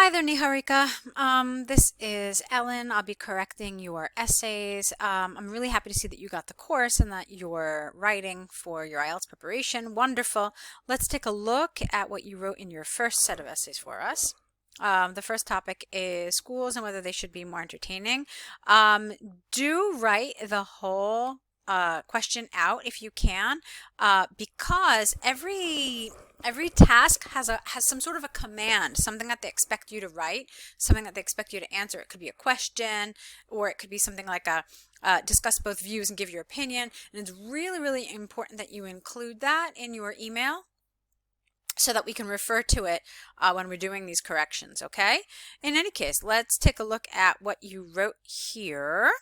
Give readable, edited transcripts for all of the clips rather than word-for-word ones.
Hi there, Niharika. This is Ellen. I'll be correcting your essays. I'm really happy to see that you got the course and that you're writing for your IELTS preparation. Wonderful. Let's take a look at what you wrote in your first set of essays for us. The first topic is schools and whether they should be more entertaining. Do write the whole question out if you can, because every task has some sort of a command, something that they expect you to write, something that they expect you to answer. It could be a question, or it could be something like a discuss both views and give your opinion. And it's really, really important that you include that in your email so that we can refer to it when we're doing these corrections, okay? In any case, let's take a look at what you wrote here.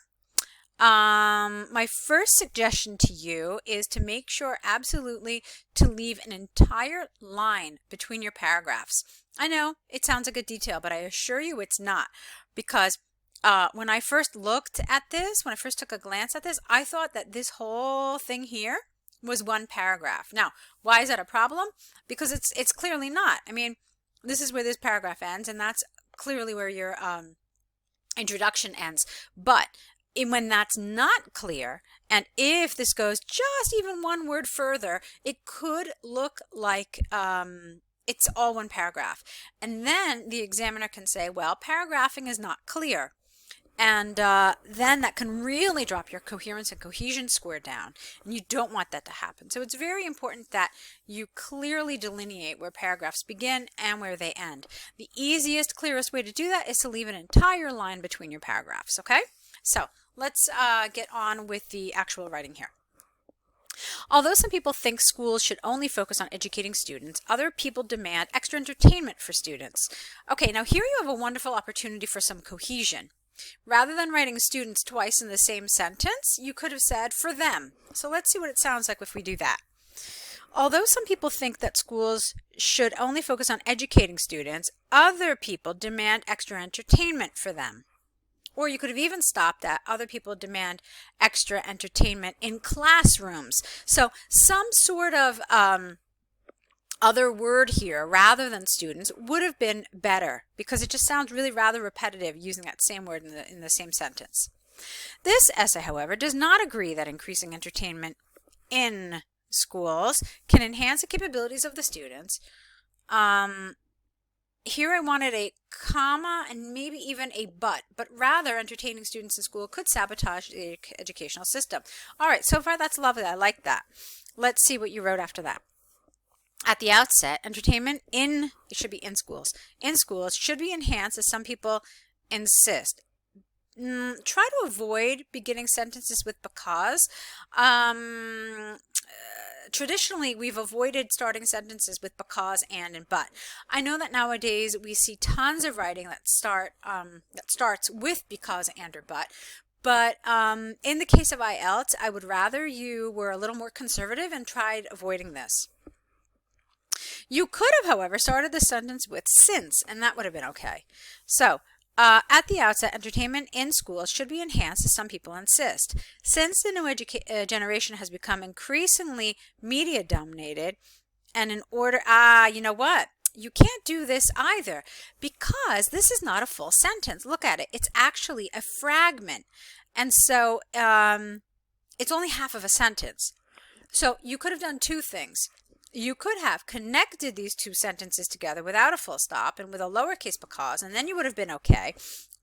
My first suggestion to you is to make sure absolutely to leave an entire line between your paragraphs. I know it sounds like a detail, but I assure you it's not, because when I first looked at this, when I first took a glance at this, I thought that this whole thing here was one paragraph. Now, why is that a problem? Because it's clearly not. I mean, this is where this paragraph ends, and that's clearly where your introduction ends. But when that's not clear, and if this goes just even one word further, it could look like it's all one paragraph. And then the examiner can say, well, paragraphing is not clear. And then that can really drop your coherence and cohesion score down. And you don't want that to happen. So it's very important that you clearly delineate where paragraphs begin and where they end. The easiest, clearest way to do that is to leave an entire line between your paragraphs, okay? So let's get on with the actual writing here. Although some people think schools should only focus on educating students, other people demand extra entertainment for students. Okay, now here you have a wonderful opportunity for some cohesion. Rather than writing students twice in the same sentence, you could have said for them. So let's see what it sounds like if we do that. Although some people think that schools should only focus on educating students, other people demand extra entertainment for them. Or you could have even stopped at other people demand extra entertainment in classrooms. So some sort of other word here rather than students would have been better, because it just sounds really rather repetitive using that same word in the same sentence. This essay, however, does not agree that increasing entertainment in schools can enhance the capabilities of the students. Here I wanted a comma and maybe even a but rather entertaining students in school could sabotage the educational system. All right, so far that's lovely. I like that. Let's see what you wrote after that. At the outset, entertainment it should be in schools should be enhanced, as some people insist. Try to avoid beginning sentences with because. Traditionally, we've avoided starting sentences with because, and but. I know that nowadays we see tons of writing that starts with because, and, or but. But in the case of IELTS, I would rather you were a little more conservative and tried avoiding this. You could have, however, started the sentence with since, and that would have been okay. So, at the outset, entertainment in schools should be enhanced, as some people insist. Since the new generation has become increasingly media dominated, and in order, you know what? You can't do this either, because this is not a full sentence. Look at it. It's actually a fragment. And so it's only half of a sentence. So you could have done two things. You could have connected these two sentences together without a full stop and with a lowercase because, and then you would have been okay.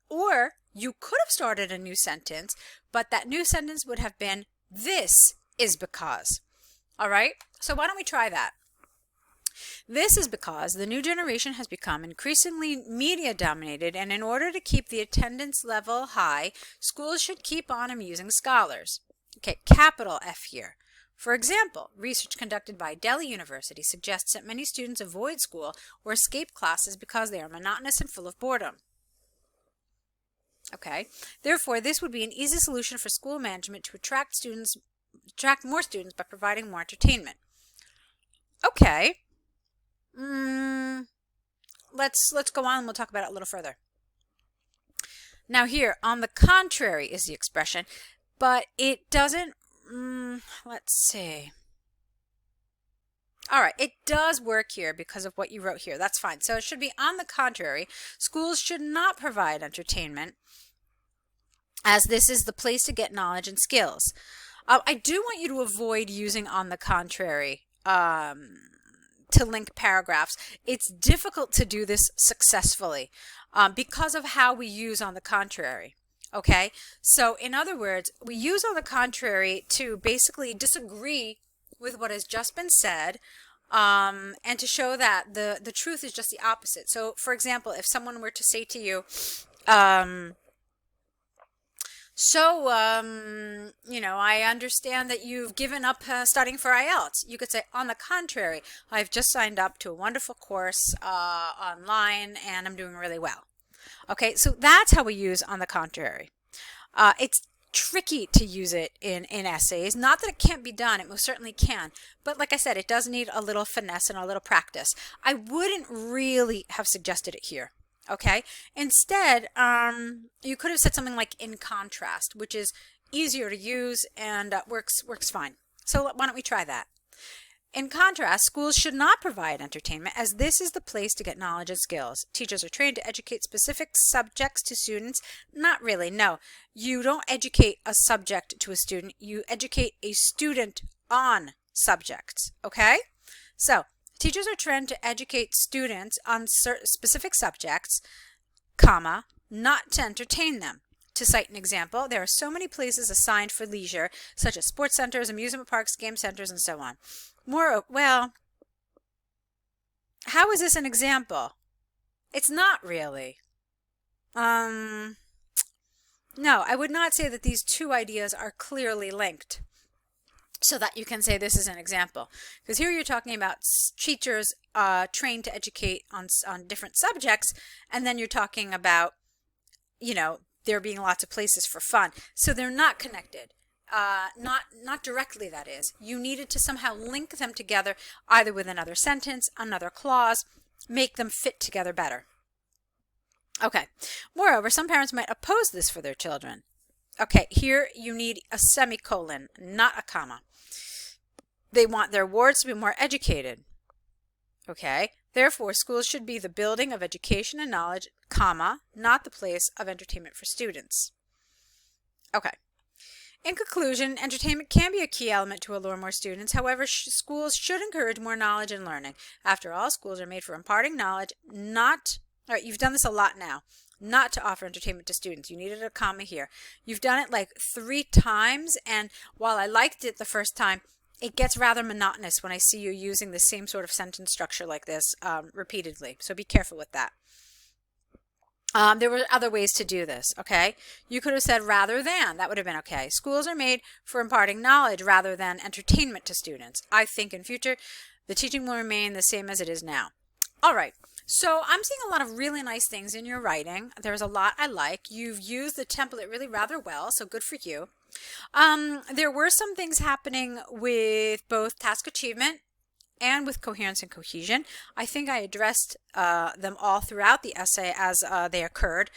Or you could have started a new sentence, but that new sentence would have been, this is because. All right? So why don't we try that? This is because the new generation has become increasingly media dominated, and in order to keep the attendance level high, schools should keep on amusing scholars. Okay, capital F here. For example, research conducted by Delhi University suggests that many students avoid school or escape classes because they are monotonous and full of boredom. Okay, therefore, this would be an easy solution for school management to attract more students by providing more entertainment. Okay, let's go on and we'll talk about it a little further. Now here, on the contrary is the expression, but it doesn't, let's see. All right, it does work here because of what you wrote here. That's fine. So it should be on the contrary. Schools should not provide entertainment, as this is the place to get knowledge and skills. I do want you to avoid using on the contrary to link paragraphs. It's difficult to do this successfully because of how we use on the contrary. Okay, so in other words, we use on the contrary to basically disagree with what has just been said, and to show that the truth is just the opposite. So for example, if someone were to say to you, I understand that you've given up studying for IELTS. You could say, on the contrary, I've just signed up to a wonderful course online and I'm doing really well. Okay, so that's how we use on the contrary. It's tricky to use it in essays. Not that it can't be done, it most certainly can. But like I said, it does need a little finesse and a little practice. I wouldn't really have suggested it here. Okay, instead, you could have said something like in contrast, which is easier to use and works fine. So why don't we try that? In contrast, schools should not provide entertainment, as this is the place to get knowledge and skills. Teachers are trained to educate specific subjects to students. Not really, no. You don't educate a subject to a student. You educate a student on subjects, okay? So, teachers are trained to educate students on specific subjects, comma, not to entertain them. To cite an example, there are so many places assigned for leisure, such as sports centers, amusement parks, game centers, and so on. Well, how is this an example? It's not really. No, I would not say that these two ideas are clearly linked so that you can say this is an example. Because here you're talking about teachers trained to educate on different subjects, and then you're talking about, there being lots of places for fun. So they're not connected. Not directly, that is. You needed to somehow link them together, either with another sentence, another clause, make them fit together better. Okay. Moreover, some parents might oppose this for their children. Okay, here you need a semicolon, not a comma. They want their wards to be more educated. Okay, therefore, schools should be the building of education and knowledge, comma, not the place of entertainment for students. Okay. In conclusion, entertainment can be a key element to allure more students. However, schools should encourage more knowledge and learning. After all, schools are made for imparting knowledge, not... All right, you've done this a lot now. Not to offer entertainment to students. You needed a comma here. You've done it like 3 times, and while I liked it the first time, it gets rather monotonous when I see you using the same sort of sentence structure like this repeatedly. So be careful with that. There were other ways to do this, okay? You could have said rather than. That would have been okay. Schools are made for imparting knowledge rather than entertainment to students. I think in future, the teaching will remain the same as it is now. All right. So I'm seeing a lot of really nice things in your writing. There's a lot I like. You've used the template really rather well, so good for you. There were some things happening with both task achievement and with coherence and cohesion. I think I addressed them all throughout the essay as they occurred.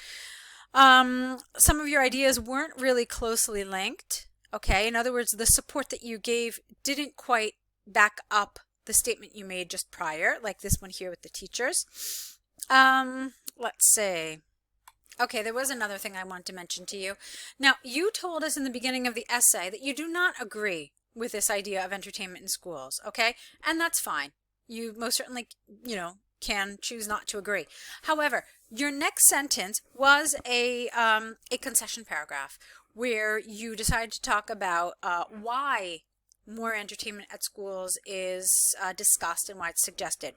Some of your ideas weren't really closely linked. Okay, in other words, the support that you gave didn't quite back up the statement you made just prior, like this one here with the teachers. Let's see. Okay, there was another thing I wanted to mention to you. Now, you told us in the beginning of the essay that you do not agree with this idea of entertainment in schools, okay? And that's fine. You most certainly, can choose not to agree. However, your next sentence was a concession paragraph where you decided to talk about why more entertainment at schools is discussed and why it's suggested.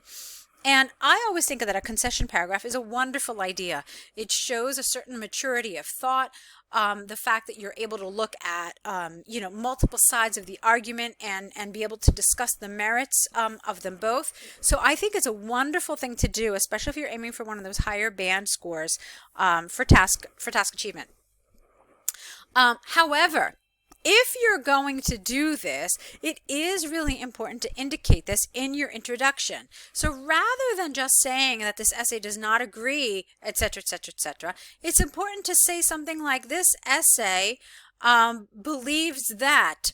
And I always think that a concession paragraph is a wonderful idea. It shows a certain maturity of thought, the fact that you're able to look at, multiple sides of the argument and be able to discuss the merits of them both. So I think it's a wonderful thing to do, especially if you're aiming for one of those higher band scores for task achievement. However, if you're going to do this, it is really important to indicate this in your introduction. So rather than just saying that this essay does not agree, etc., etc., etc., it's important to say something like this essay believes that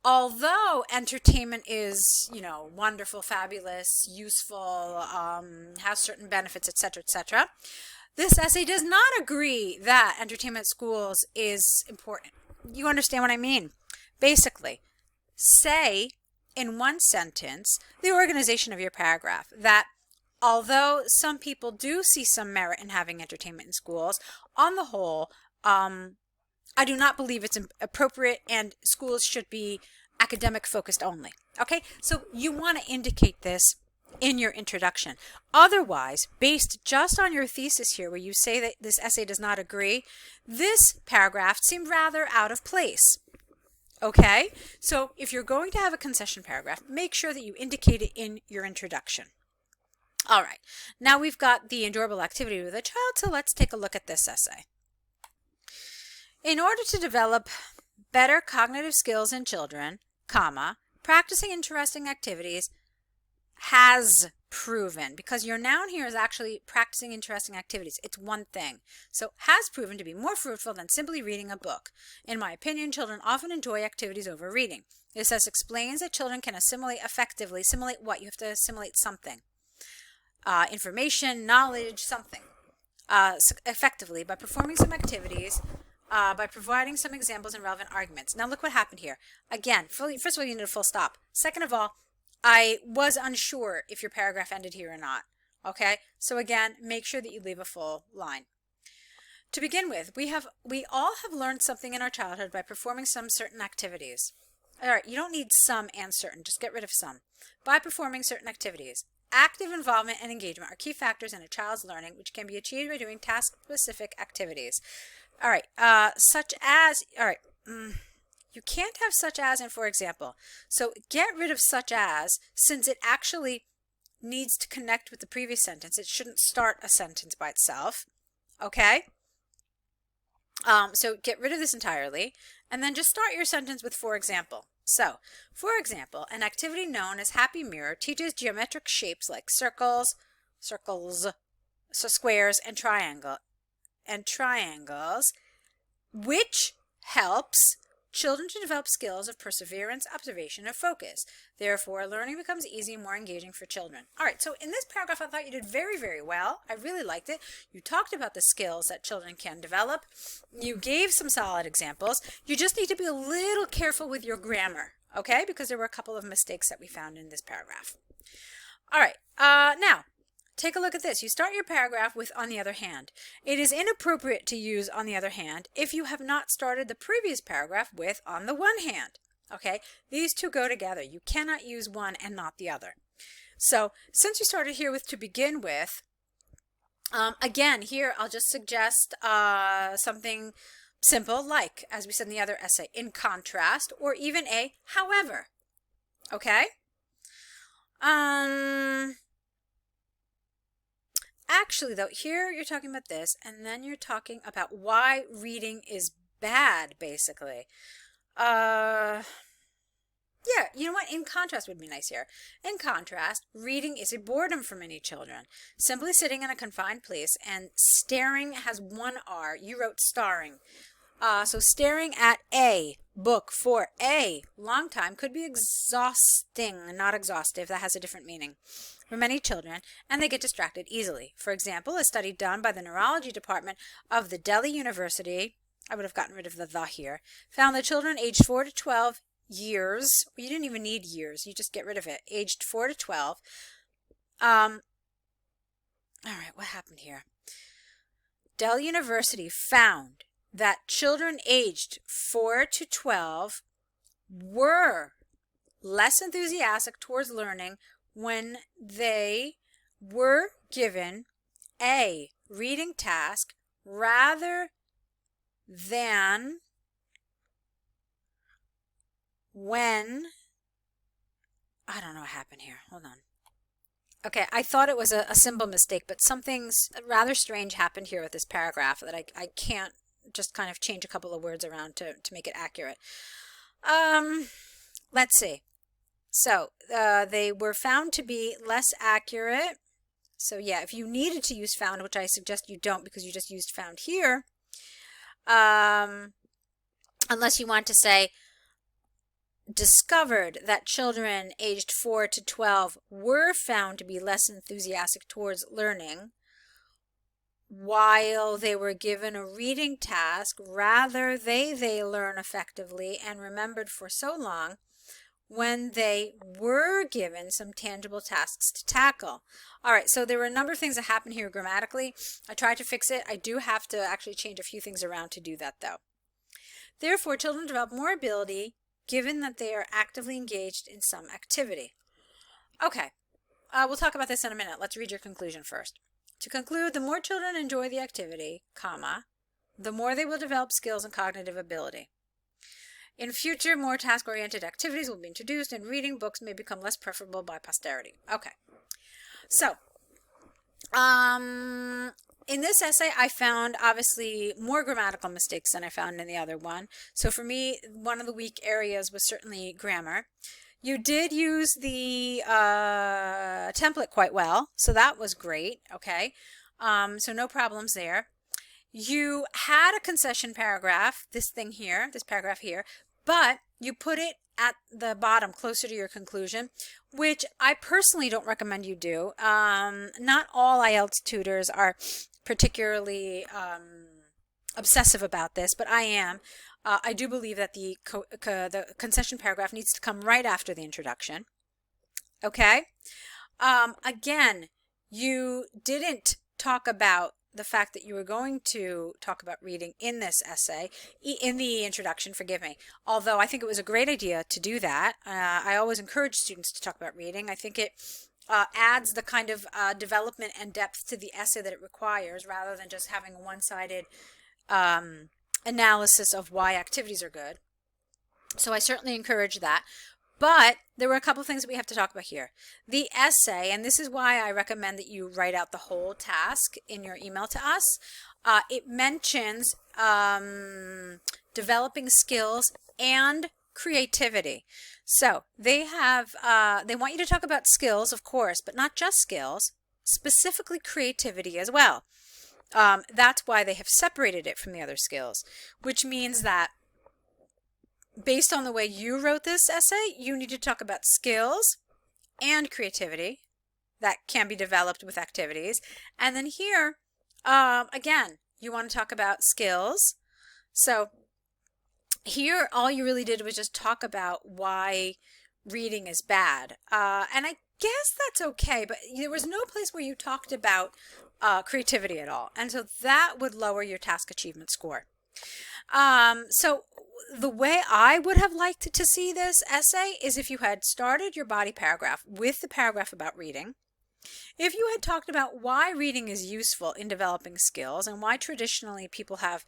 although entertainment is, wonderful, fabulous, useful, has certain benefits, etc., this essay does not agree that entertainment at schools is important. You understand what I mean? Basically, say in one sentence the organization of your paragraph that although some people do see some merit in having entertainment in schools, on the whole, I do not believe it's appropriate and schools should be academic focused only. Okay, so you want to indicate this in your introduction. Otherwise, based just on your thesis here where you say that this essay does not agree, this paragraph seemed rather out of place. Okay, so if you're going to have a concession paragraph, make sure that you indicate it in your introduction. All right, now we've got the enjoyable activity with a child, so let's take a look at this essay. In order to develop better cognitive skills in children, practicing interesting activities has proven, because your noun here is actually practicing interesting activities. It's one thing. So has proven to be more fruitful than simply reading a book. In my opinion, children often enjoy activities over reading. This thus explains that children can assimilate effectively. Assimilate what? You have to assimilate something. Information, knowledge, something. Effectively by performing some activities, by providing some examples and relevant arguments. Now look what happened here. Again, first of all, you need a full stop. Second of all, I was unsure if your paragraph ended here or not. Okay, so again, make sure that you leave a full line. To begin with, we all have learned something in our childhood by performing some certain activities. All right, you don't need some and certain, just get rid of some. By performing certain activities. Active involvement and engagement are key factors in a child's learning, which can be achieved by doing task-specific activities. All right, you can't have such as and for example. So get rid of such as, since it actually needs to connect with the previous sentence. It shouldn't start a sentence by itself. Okay? So get rid of this entirely, and then just start your sentence with for example. So, for example, an activity known as Happy Mirror teaches geometric shapes like circles, squares, and triangles, which helps children to develop skills of perseverance, observation, and focus. Therefore, learning becomes easy and more engaging for children. All right, so in this paragraph, I thought you did very, very well. I really liked it. You talked about the skills that children can develop. You gave some solid examples. You just need to be a little careful with your grammar, okay? Because there were a couple of mistakes that we found in this paragraph. All right, now, take a look at this. You start your paragraph with on the other hand. It is inappropriate to use on the other hand if you have not started the previous paragraph with on the one hand. Okay, these two go together. You cannot use one and not the other. So since you started here with to begin with, again, here I'll just suggest something simple like, as we said in the other essay, in contrast, or even a however. Okay? Actually, though, here you're talking about this, and then you're talking about why reading is bad, basically. Yeah, you know what? In contrast would be nice here. In contrast, reading is a boredom for many children. Simply sitting in a confined place and staring has one R. You wrote starring. So staring at a book for a long time could be exhausting, not exhaustive. That has a different meaning for many children, and they get distracted easily. For example, a study done by the neurology department of the Delhi University, I would have gotten rid of the here, found that children aged 4 to 12 years, you didn't even need years, you just get rid of it, aged 4 to 12. All right, what happened here? Delhi University found that children aged 4 to 12 were less enthusiastic towards learning when they were given a reading task rather than when, I don't know what happened here. Hold on. Okay, I thought it was a symbol mistake, but something rather strange happened here with this paragraph that I can't just kind of change a couple of words around to make it accurate. Let's see. So they were found to be less accurate. So yeah, if you needed to use found, which I suggest you don't because you just used found here, unless you want to say discovered that children aged 4 to 12 were found to be less enthusiastic towards learning while they were given a reading task. Rather, they learn effectively and remembered for so long when they were given some tangible tasks to tackle. All right, so there were a number of things that happened here grammatically. I tried to fix it. I do have to actually change a few things around to do that, though. Therefore, children develop more ability given that they are actively engaged in some activity. Okay, we'll talk about this in a minute. Let's read your conclusion first. To conclude, the more children enjoy the activity, comma, the more they will develop skills and cognitive ability. In future, more task-oriented activities will be introduced, and reading books may become less preferable by posterity. Okay, so in this essay, I found obviously more grammatical mistakes than I found in the other one. So for me, one of the weak areas was certainly grammar. You did use the template quite well, so that was great. Okay, so no problems there. You had a concession paragraph, this paragraph here, but you put it at the bottom closer to your conclusion, which I personally don't recommend you do. Not all IELTS tutors are particularly obsessive about this, but I am. I do believe that the concession paragraph needs to come right after the introduction. Okay? Again, you didn't talk about the fact that you were going to talk about reading in this essay, in the introduction, forgive me. Although I think it was a great idea to do that. I always encourage students to talk about reading. I think it adds the kind of development and depth to the essay that it requires, rather than just having a one-sided analysis of why activities are good. So I certainly encourage that. But there were a couple of things that we have to talk about here. The essay, and this is why I recommend that you write out the whole task in your email to us. It mentions developing skills and creativity. So they want you to talk about skills, of course, but not just skills, specifically creativity as well. That's why they have separated it from the other skills, which means that based on the way you wrote this essay, you need to talk about skills and creativity that can be developed with activities. And then here, again, you want to talk about skills. So here, all you really did was just talk about why reading is bad. And I guess that's okay, but there was no place where you talked about creativity at all. And so that would lower your task achievement score. So the way I would have liked to see this essay is if you had started your body paragraph with the paragraph about reading. If you had talked about why reading is useful in developing skills and why traditionally people have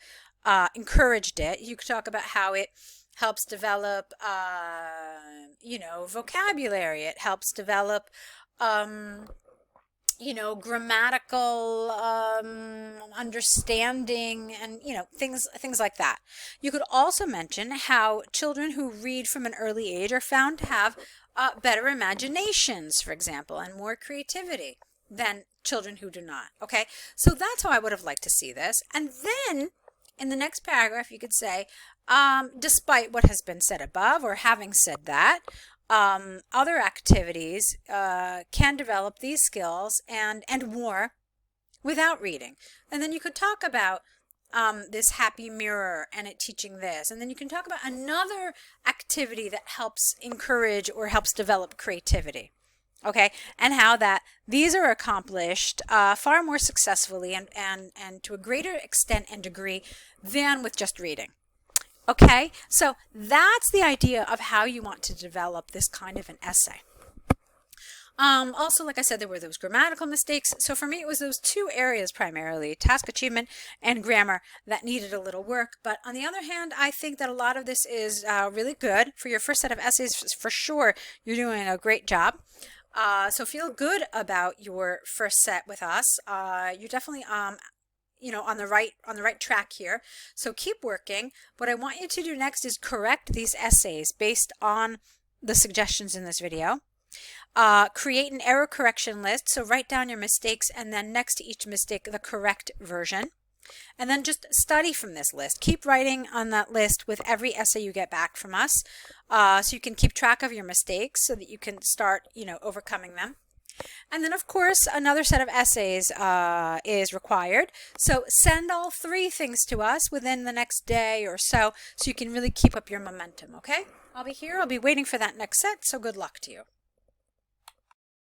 encouraged it, you could talk about how it helps develop, vocabulary. It helps develop, grammatical understanding and, things like that. You could also mention how children who read from an early age are found to have better imaginations, for example, and more creativity than children who do not. Okay, so that's how I would have liked to see this. And then in the next paragraph, you could say, despite what has been said above, or having said that, other activities can develop these skills and more without reading. And then you could talk about this happy mirror and it teaching this. And then you can talk about another activity that helps encourage or helps develop creativity. Okay, and how that these are accomplished far more successfully and to a greater extent and degree than with just reading. Okay, so that's the idea of how you want to develop this kind of an essay. Also, like I said, there were those grammatical mistakes. So for me, it was those two areas primarily, task achievement and grammar, that needed a little work. But on the other hand, I think that a lot of this is really good. For your first set of essays, for sure, you're doing a great job. So feel good about your first set with us. You're definitely on the right track here. So keep working. What I want you to do next is correct these essays based on the suggestions in this video. Create an error correction list. So write down your mistakes and then next to each mistake the correct version. And then just study from this list. Keep writing on that list with every essay you get back from us, so you can keep track of your mistakes so that you can start, overcoming them. And then, of course, another set of essays is required. So send all 3 things to us within the next day or so you can really keep up your momentum, okay? I'll be here. I'll be waiting for that next set, so good luck to you.